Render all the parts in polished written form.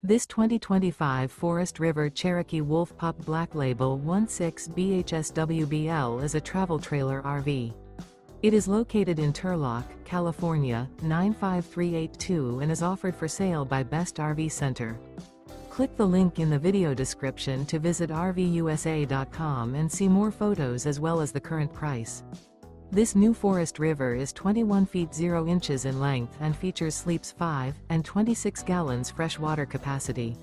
This 2025 Forest River Cherokee Wolf Pup Black Label 16BHSWBL is a travel trailer RV. It is located in Turlock, California, 95382 and is offered for sale by Best RV Center. Click the link in the video description to visit RVUSA.com and see more photos as well as the current price. This new Forest River is 21 feet 0 inches in length and features sleeps 5 and 26 gallons fresh water capacity.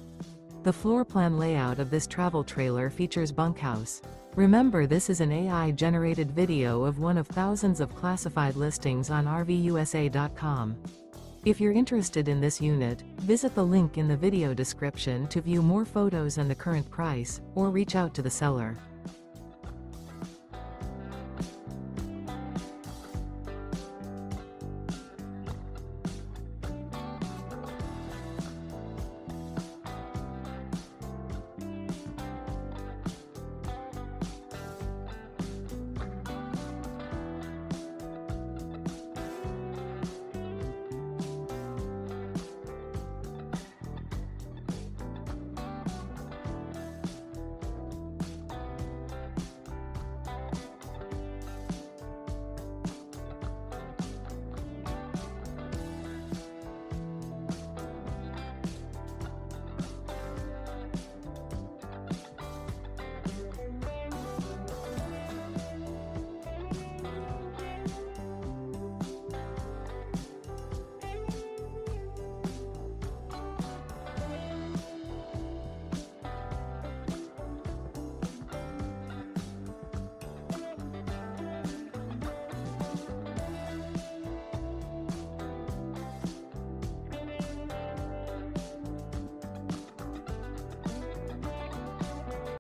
The floor plan layout of this travel trailer features bunkhouse. Remember, this is an AI-generated video of one of thousands of classified listings on RVUSA.com. If you're interested in this unit, visit the link in the video description to view more photos and the current price, or reach out to the seller.